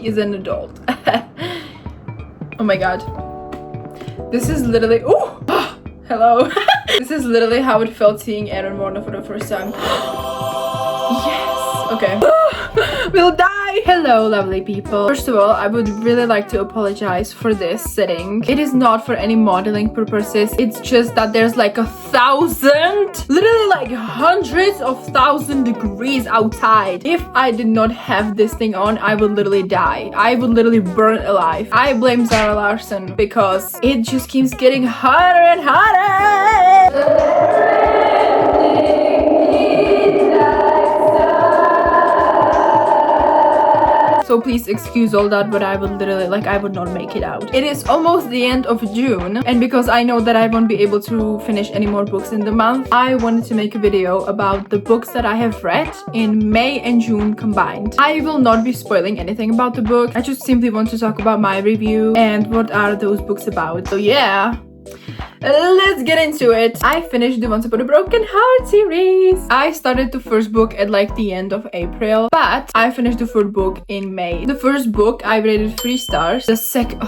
is an adult. Oh my god. This is literally... Oh! Hello. This is literally how it felt seeing Aaron Morna for the first time. Yes! Okay. We'll die! Hello, lovely people. First of all, I would really like to apologize for this setting. It is not for any modeling purposes. It's just that there's like 1,000, literally like hundreds of 1,000 degrees outside. If I did not have this thing on, I would literally die. I would literally burn alive. I blame Zara Larsson because it just keeps getting hotter and hotter. So please excuse all that, but I would literally, like, I would not make it out. It is almost the end of June, and because I know that I won't be able to finish any more books in the month, I wanted to make a video about the books that I have read in May and June combined. I will not be spoiling anything about the book. I just simply want to talk about my review and what are those books about. So yeah. Let's get into it. I finished the Once Upon a Broken Heart series. I started the first book at like the end of April, but I finished the third book in May. The first book I rated 3 stars. The second,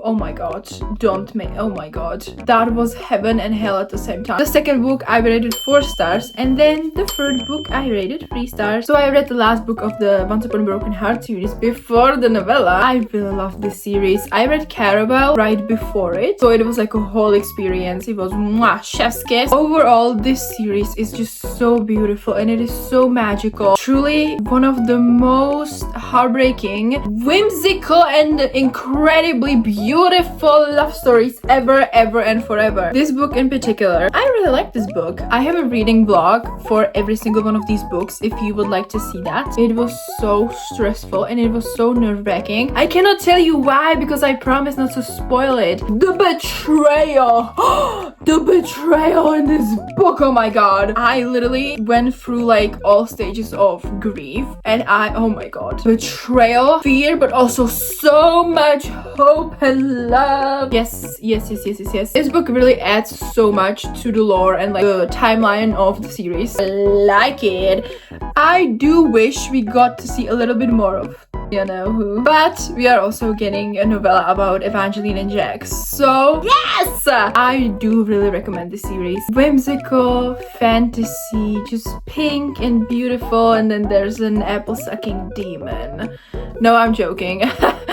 oh my god, oh my god, that was heaven and hell at the same time. The second book I rated 4 stars, and then the third book I rated 3 stars. So I read the last book of the Once Upon a Broken Heart series before the novella. I really love this series. I read Caraval right before it, so it was like a whole experience. It was mwah, chef's kiss. Overall, this series is just so beautiful and it is so magical. Truly one of the most heartbreaking, whimsical and incredibly beautiful love stories ever and forever. This book in particular, I really like this book. I have a reading blog for every single one of these books if you would like to see that. It was so stressful and it was so nerve-wracking. I cannot tell you why because I promise not to spoil it. The betrayal! The betrayal in this book, oh my god. I literally went through like all stages of grief and oh my god. Betrayal, fear, but also so much hope and love. Yes. This book really adds so much to the lore and like the timeline of the series. I like it. I do wish we got to see a little bit more of you know who, but we are also getting a novella about Evangeline and Jax, so yes, I do really recommend this series. Whimsical fantasy, just pink and beautiful, and then there's an apple sucking demon. No, I'm joking.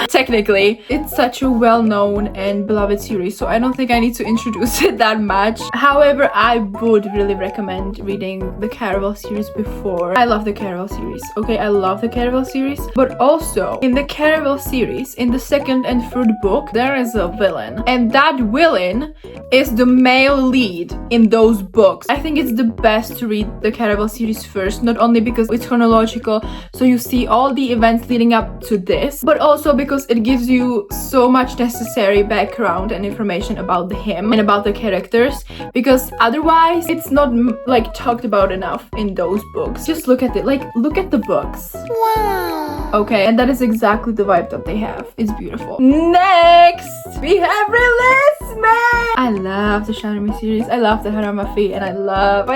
Technically, it's such a well-known and beloved series, so I don't think I need to introduce it that much. However, I would really recommend reading the Caraval series before. I love the Caraval series, okay? I love the Caraval series, but also in the Caraval series, in the second and third book, there is a villain, and that villain is the male lead in those books. I think it's the best to read the Caraval series first, not only because it's chronological, so you see all the events leading up to this, but also because it gives you so much necessary background and information about him and about the characters, because otherwise it's not like talked about enough in those books. Just look at it, like look at the books. Wow. Okay, and that is exactly the vibe that they have. It's beautiful. Next, we have Release Me! I love the Shadow Me series. I love the Haramafi, and I love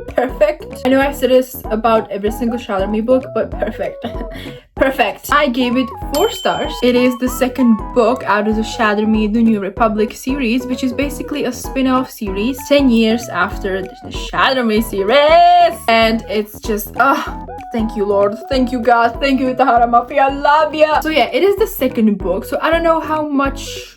Perfect. I know I've said this about every single Shadow Me book, but Perfect. Perfect. I gave it 4 stars. It is the second book out of the Shadow Me The New Republic series, which is basically a spin-off series 10 years after the Shadow Me series. And it's just, thank you, Lord. Thank you, God. Thank you, Tahara Mafi. I love ya. So yeah, it is the second book. So I don't know how much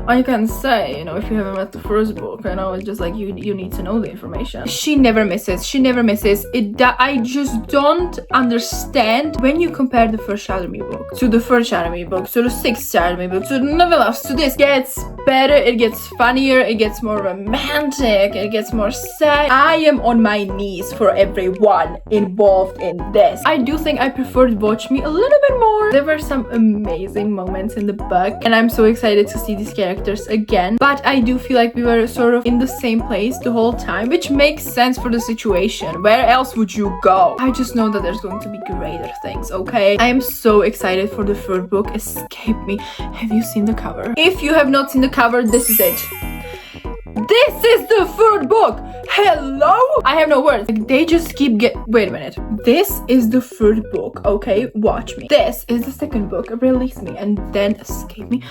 I can say, you know, if you haven't read the first book. You know, it's just like you need to know the information. She never misses. I just don't understand when you compare the first Shadow Me book to the first Shadow Me book to the sixth Shadow Me book to the novellas to this. It gets better, it gets funnier, it gets more romantic, it gets more sad. I am on my knees for everyone involved in this. I do think I preferred Watch Me a little bit more. There were some amazing moments in the book, and I'm so excited to see these characters again, but I do feel like we were sort of in the same place the whole time, which makes sense for the situation. Where else would you go? I just know that there's going to be greater things, okay? I am so excited for the third book, Escape Me. Have you seen the cover? If you have not seen the cover, this is it. This is the third book! Hello? I have no words. Like, they just keep wait a minute. This is the third book, okay? Watch me. This is the second book. Release me and then escape me.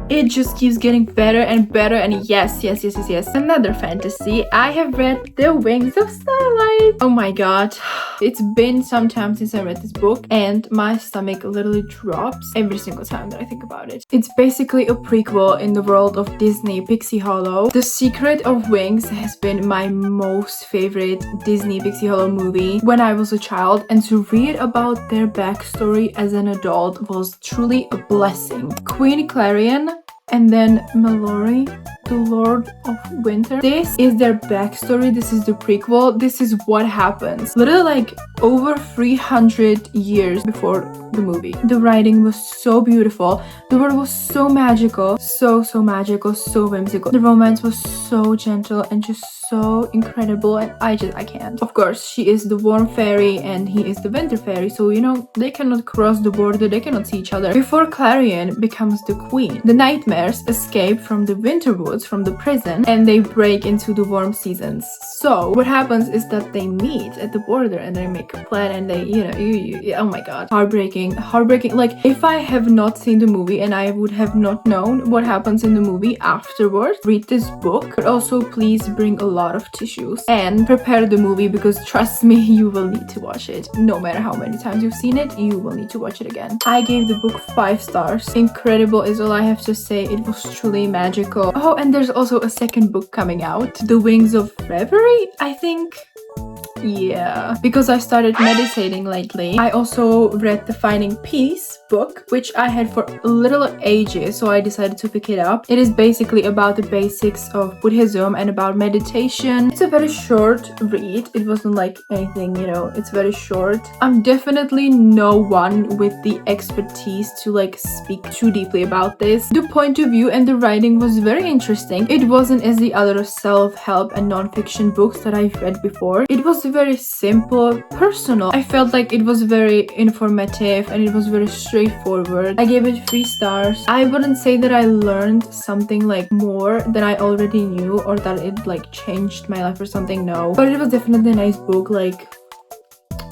It just keeps getting better and better, and yes. Another fantasy. I have read The Wings of Starlight. Oh my god. It's been some time since I read this book, and my stomach literally drops every single time that I think about it. It's basically a prequel in the world of Disney Pixie Hollow. The Secret of Wings has been my most favorite Disney Pixie Hollow movie when I was a child, and to read about their backstory as an adult was truly a blessing. Queen Clarion and then Mallory, the Lord of Winter. This is their backstory. This is the prequel. This is what happens. Literally like over 300 years before the movie. The writing was so beautiful. The world was so magical. So magical, so whimsical. The romance was so gentle and just so incredible, and I can't. Of course, she is the warm fairy and he is the winter fairy, so you know, they cannot cross the border, they cannot see each other. Before Clarion becomes the queen, the nightmares escape from the winter woods, from the prison, and they break into the warm seasons. So what happens is that they meet at the border and they make a plan, and they, you know, oh my god, heartbreaking. Like, if I have not seen the movie and I would have not known what happens in the movie afterwards, read this book, but also please bring a lot of tissues and prepare the movie, because trust me, you will need to watch it. No matter how many times you've seen it, you will need to watch it again. I gave the book 5 stars. Incredible is all I have to say. It was truly magical. Oh, and there's also a second book coming out, The Wings of Reverie, I think. Yeah, because I started meditating lately. I also read the Finding Peace book, which I had for little ages, so I decided to pick it up. It is basically about the basics of Buddhism and about meditation. It's a very short read. It wasn't like anything, you know, it's very short. I'm definitely no one with the expertise to like speak too deeply about this. The point of view and the writing was very interesting. It wasn't as the other self-help and non-fiction books that I've read before. It was very simple, personal. I felt like it was very informative and it was very straightforward. I gave it 3 stars. I wouldn't say that I learned something like more than I already knew, or that it like changed my life or something, no. But it was definitely a nice book, like,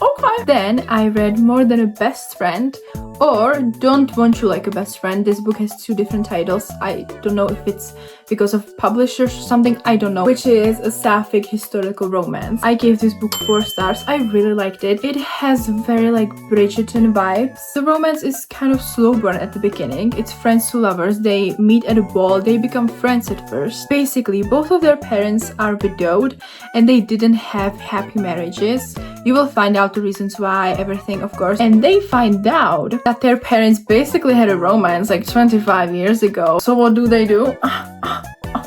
okay. Then I read More Than a Best Friend, or Don't Want You Like a Best Friend. This book has 2 different titles. I don't know if it's because of publishers or something, I don't know. Which is a sapphic historical romance. I gave this book 4 stars. I really liked it. It has very like Bridgerton vibes. The romance is kind of slow burn at the beginning. It's friends to lovers. They meet at a ball. They become friends at first. Basically, both of their parents are widowed and they didn't have happy marriages. You will find out the reasons why, everything, of course. And they find out that their parents basically had a romance like 25 years ago. So what do?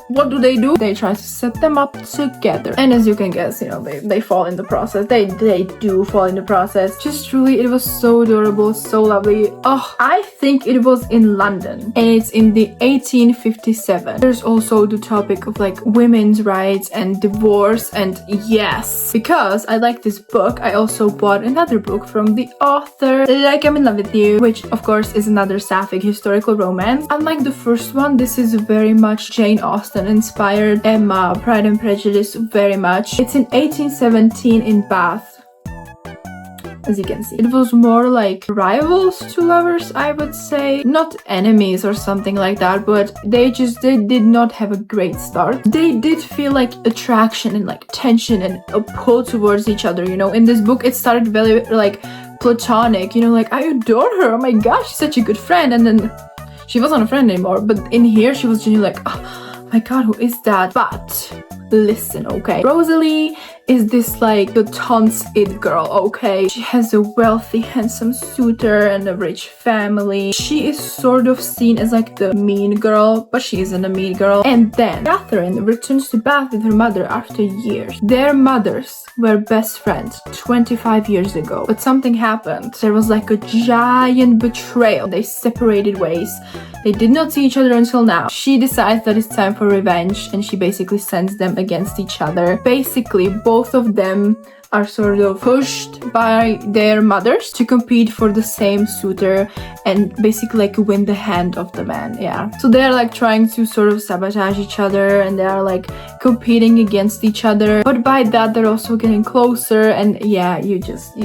What do? They try to set them up together. And as you can guess, you know, they fall in the process. They do fall in the process. Just truly, it was so adorable, so lovely. Oh, I think it was in London. And it's in the 1857. There's also the topic of like women's rights and divorce. And yes, because I like this book, I also bought another book from the author, Like I'm in Love with You, which of course is another sapphic historical romance. Unlike the first one, this is very much Jane Austen inspired. Emma, Pride and Prejudice, very much. It's in 1817 in Bath, as you can see. It was more like rivals to lovers, I would say. Not enemies or something like that, but they did not have a great start. They did feel like attraction and like tension and a pull towards each other, you know. In this book, it started very like platonic, you know, like I adore her, oh my gosh, she's such a good friend, and then she wasn't a friend anymore. But in here, she was genuinely like, oh my god, who is that? But listen, okay, Rosalie is this like the Tons it girl, okay? She has a wealthy, handsome suitor and a rich family. She is sort of seen as like the mean girl, but she isn't a mean girl. And then Catherine returns to Bath with her mother after years. Their mothers were best friends 25 years ago, but something happened. There was like a giant betrayal. They separated ways. They did not see each other until now. She decides that it's time for revenge, and she basically sends them against each other. Basically, both of them are sort of pushed by their mothers to compete for the same suitor and basically like win the hand of the man. Yeah, so they're like trying to sort of sabotage each other, and they are like competing against each other, but by that they're also getting closer. And yeah, you just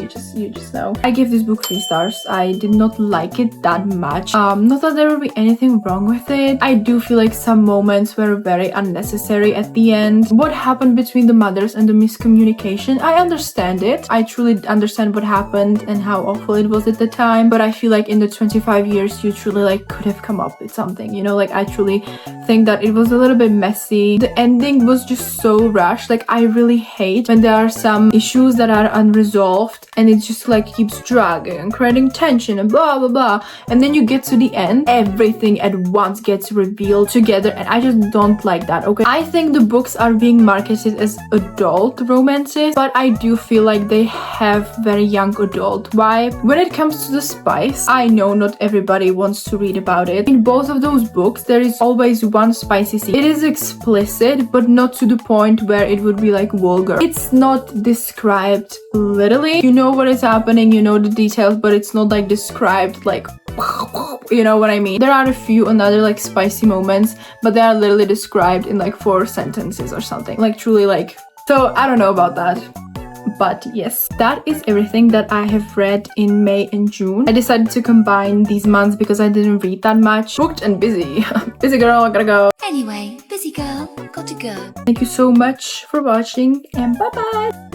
know. I give this book 3 stars. I did not like it that much. Not that there would be anything wrong with it. I do feel like some moments were very unnecessary at the end. What happened between the mothers and the miscommunication, I understand it. I truly understand what happened and how awful it was at the time, but I feel like in the 25 years you truly like could have come up with something, you know. Like I truly think that it was a little bit messy. The ending was just so rushed. Like I really hate when there are some issues that are unresolved and it just like keeps dragging and creating tension and blah blah blah, and then you get to the end, everything at once gets revealed together, and I just don't like that. Okay, I think the books are being marketed as adult romances, but I do feel like they have very young adult vibe. When it comes to the spice, I know not everybody wants to read about it. In both of those books there is always one spicy scene. It is explicit, but not to the point where it would be like vulgar. It's not described literally. You know what is happening, you know the details, but it's not like described like, you know what I mean. There are a few another like spicy moments, but they are literally described in like 4 sentences or something. Like truly like, so I don't know about that. But yes, that is everything that I have read in May and June. I decided to combine these months because I didn't read that much. Booked and busy. Busy girl, I gotta go. Anyway, busy girl, got to go. Thank you so much for watching, and bye bye.